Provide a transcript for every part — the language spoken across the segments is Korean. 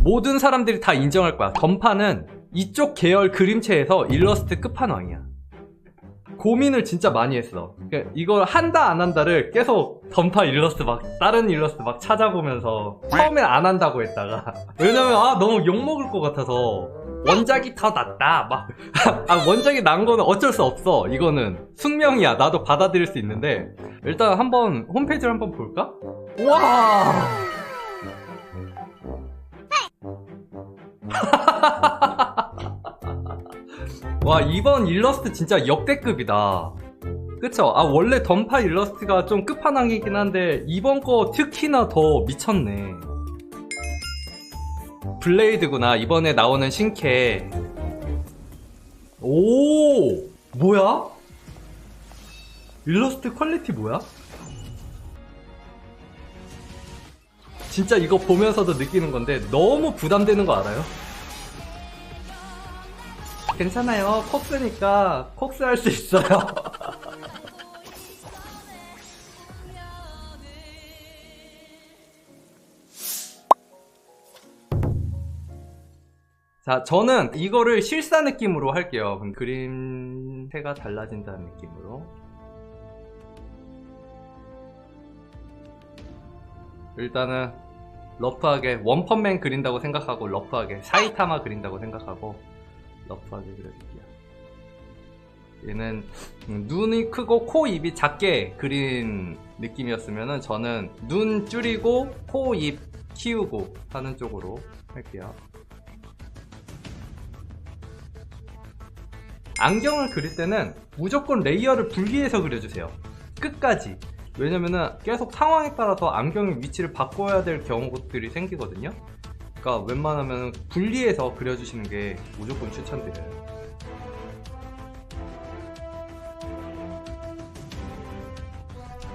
모든 사람들이 다 인정할 거야. 던파는 이쪽 계열 그림체에서 일러스트 끝판왕이야. 고민을 진짜 많이 했어. 그러니까 이걸 한다 안 한다를 계속 던파 일러스트 막 다른 일러스트 막 찾아보면서 처음엔 안 한다고 했다가 왜냐면 너무 욕먹을 것 같아서 원작이 더 낫다 막 원작이 난 거는 어쩔 수 없어. 이거는 숙명이야. 나도 받아들일 수 있는데 일단 한번 홈페이지를 한번 볼까? 와 와 이번 일러스트 진짜 역대급이다. 그쵸? 원래 던파 일러스트가 좀 끝판왕이긴 한데 이번 거 특히나 더 미쳤네. 블레이드구나. 이번에 나오는 신캐. 오 뭐야? 일러스트 퀄리티 뭐야? 진짜 이거 보면서도 느끼는 건데 너무 부담되는 거 알아요? 괜찮아요. 콕스니까 콕스 할 수 있어요. 자, 저는 이거를 실사 느낌으로 할게요. 그럼 그림체가 달라진다는 느낌으로. 일단은 러프하게 원펀맨 그린다고 생각하고 러프하게 사이타마 그린다고 생각하고 러프하게 그려줄게요. 얘는 눈이 크고 코 입이 작게 그린 느낌이었으면은 저는 눈 줄이고 코 입 키우고 하는 쪽으로 할게요. 안경을 그릴 때는 무조건 레이어를 분리해서 그려주세요. 끝까지. 왜냐면은 계속 상황에 따라서 안경의 위치를 바꿔야 될 경우들이 생기거든요. 그러니까 웬만하면 분리해서 그려주시는 게 무조건 추천드려요.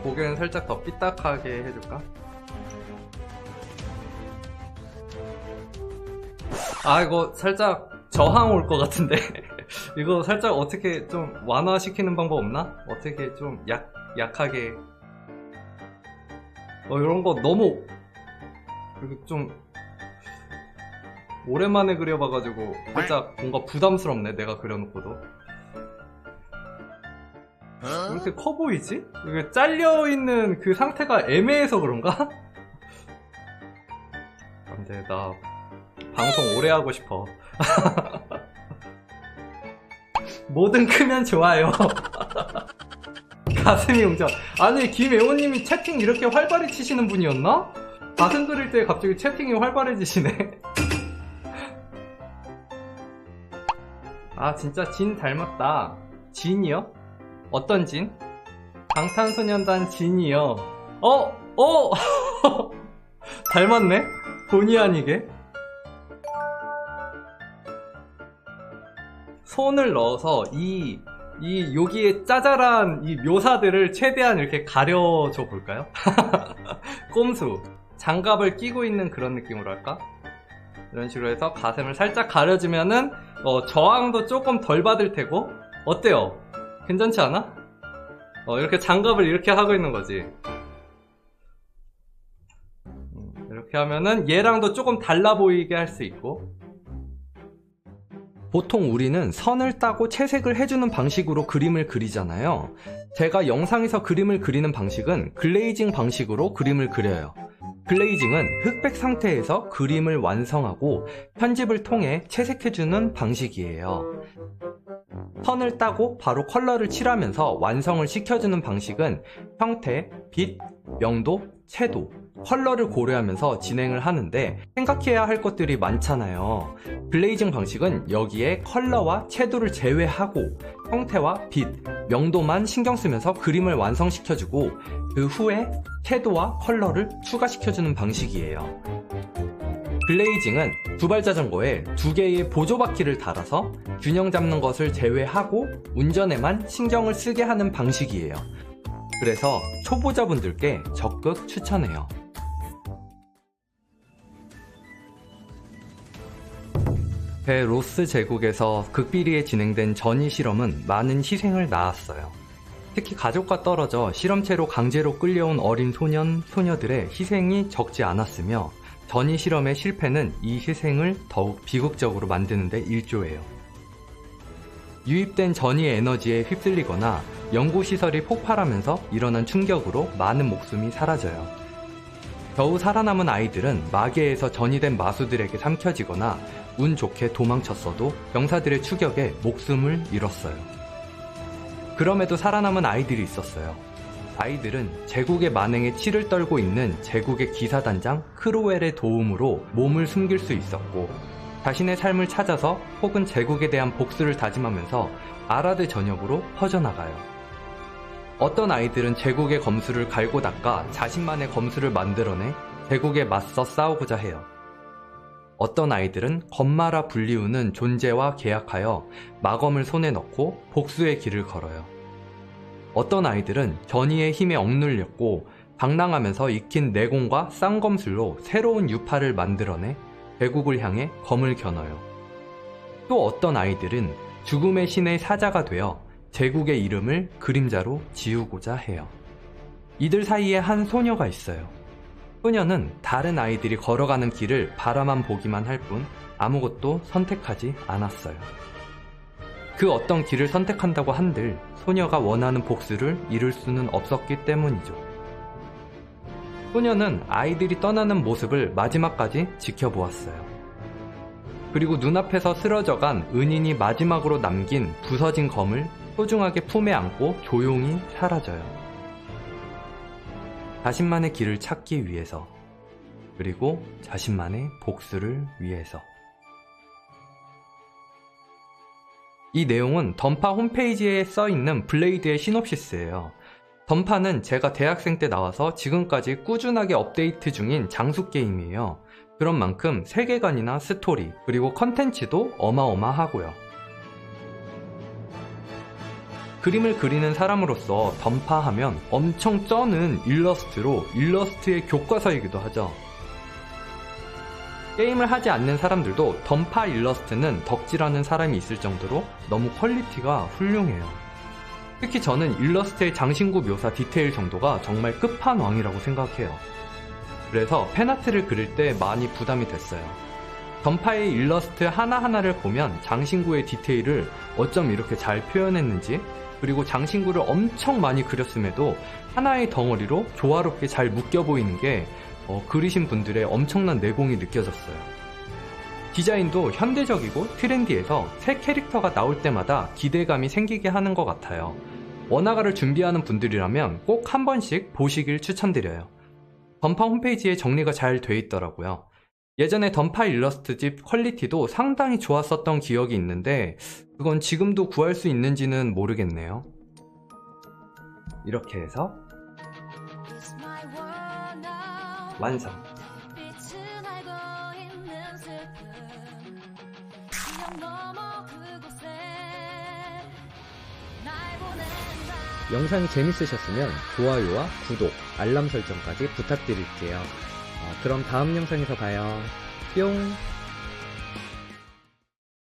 고개는 살짝 더 삐딱하게 해줄까? 이거 살짝 저항 올 것 같은데 이거 살짝 어떻게 좀 완화시키는 방법 없나? 어떻게 좀 약하게 이런 거 너무 좀 오랜만에 그려봐가지고 살짝 뭔가 부담스럽네. 내가 그려놓고도 왜 이렇게 커 보이지? 이게 잘려있는 그 상태가 애매해서 그런가? 안돼 나 방송 오래 하고 싶어. 뭐든 크면 좋아요. 가슴이 웅장. 아니 김애호님이 채팅 이렇게 활발히 치시는 분이었나? 가슴 그릴 때 갑자기 채팅이 활발해지시네. 진짜 진 닮았다. 진이요? 어떤 진? 방탄소년단 진이요. 닮았네? 본의 아니게. 손을 넣어서 여기에 짜잘한 이 묘사들을 최대한 이렇게 가려줘 볼까요? 꼼수. 장갑을 끼고 있는 그런 느낌으로 할까? 이런 식으로 해서 가슴을 살짝 가려주면은 저항도 조금 덜 받을 테고. 어때요? 괜찮지 않아? 이렇게 장갑을 이렇게 하고 있는 거지. 이렇게 하면은 얘랑도 조금 달라 보이게 할 수 있고. 보통 우리는 선을 따고 채색을 해주는 방식으로 그림을 그리잖아요. 제가 영상에서 그림을 그리는 방식은 글레이징 방식으로 그림을 그려요. 글레이징은 흑백 상태에서 그림을 완성하고 편집을 통해 채색해주는 방식이에요. 선을 따고 바로 컬러를 칠하면서 완성을 시켜주는 방식은 형태, 빛, 명도, 채도, 컬러를 고려하면서 진행을 하는데 생각해야 할 것들이 많잖아요. 글레이징 방식은 여기에 컬러와 채도를 제외하고 형태와 빛, 명도만 신경 쓰면서 그림을 완성시켜주고 그 후에 채도와 컬러를 추가시켜주는 방식이에요. 글레이징은 두발자전거에 2개의 보조바퀴를 달아서 균형 잡는 것을 제외하고 운전에만 신경을 쓰게 하는 방식이에요. 그래서 초보자분들께 적극 추천해요. 배 로스 제국에서 극비리에 진행된 전이 실험은 많은 희생을 낳았어요. 특히 가족과 떨어져 실험체로 강제로 끌려온 어린 소년, 소녀들의 희생이 적지 않았으며 전이 실험의 실패는 이 희생을 더욱 비극적으로 만드는 데 일조해요. 유입된 전이의 에너지에 휩쓸리거나 연구시설이 폭발하면서 일어난 충격으로 많은 목숨이 사라져요. 겨우 살아남은 아이들은 마계에서 전이된 마수들에게 삼켜지거나 운 좋게 도망쳤어도 병사들의 추격에 목숨을 잃었어요. 그럼에도 살아남은 아이들이 있었어요. 아이들은 제국의 만행에 치를 떨고 있는 제국의 기사단장 크로웰의 도움으로 몸을 숨길 수 있었고, 자신의 삶을 찾아서 혹은 제국에 대한 복수를 다짐하면서 아라드 전역으로 퍼져나가요. 어떤 아이들은 제국의 검수를 갈고 닦아 자신만의 검수를 만들어내 제국에 맞서 싸우고자 해요. 어떤 아이들은 검마라 불리우는 존재와 계약하여 마검을 손에 넣고 복수의 길을 걸어요. 어떤 아이들은 전의의 힘에 억눌렸고 방랑하면서 익힌 내공과 쌍검술로 새로운 유파를 만들어내 제국을 향해 검을 겨눠요. 또 어떤 아이들은 죽음의 신의 사자가 되어 제국의 이름을 그림자로 지우고자 해요. 이들 사이에 한 소녀가 있어요. 소녀는 다른 아이들이 걸어가는 길을 바라만 보기만 할 뿐 아무것도 선택하지 않았어요. 그 어떤 길을 선택한다고 한들 소녀가 원하는 복수를 이룰 수는 없었기 때문이죠. 소녀는 아이들이 떠나는 모습을 마지막까지 지켜보았어요. 그리고 눈앞에서 쓰러져간 은인이 마지막으로 남긴 부서진 검을 소중하게 품에 안고 조용히 사라져요. 자신만의 길을 찾기 위해서, 그리고 자신만의 복수를 위해서. 이 내용은 던파 홈페이지에 써있는 블레이드의 시놉시스예요. 던파는 제가 대학생 때 나와서 지금까지 꾸준하게 업데이트 중인 장수 게임이에요. 그런 만큼 세계관이나 스토리, 그리고 컨텐츠도 어마어마하고요. 그림을 그리는 사람으로서 던파하면 엄청 쩌는 일러스트로 일러스트의 교과서이기도 하죠. 게임을 하지 않는 사람들도 던파 일러스트는 덕질하는 사람이 있을 정도로 너무 퀄리티가 훌륭해요. 특히 저는 일러스트의 장신구 묘사 디테일 정도가 정말 끝판왕이라고 생각해요. 그래서 팬아트를 그릴 때 많이 부담이 됐어요. 던파의 일러스트 하나하나를 보면 장신구의 디테일을 어쩜 이렇게 잘 표현했는지, 그리고 장신구를 엄청 많이 그렸음에도 하나의 덩어리로 조화롭게 잘 묶여 보이는 게 그리신 분들의 엄청난 내공이 느껴졌어요. 디자인도 현대적이고 트렌디해서 새 캐릭터가 나올 때마다 기대감이 생기게 하는 것 같아요. 원화가를 준비하는 분들이라면 꼭 한 번씩 보시길 추천드려요. 던파 홈페이지에 정리가 잘 돼 있더라고요. 예전에 던파 일러스트집 퀄리티도 상당히 좋았었던 기억이 있는데 그건 지금도 구할 수 있는지는 모르겠네요. 이렇게 해서 완성. 영상이 재밌으셨으면 좋아요와 구독, 알람 설정까지 부탁드릴게요. 그럼 다음 영상에서 봐요. 뿅!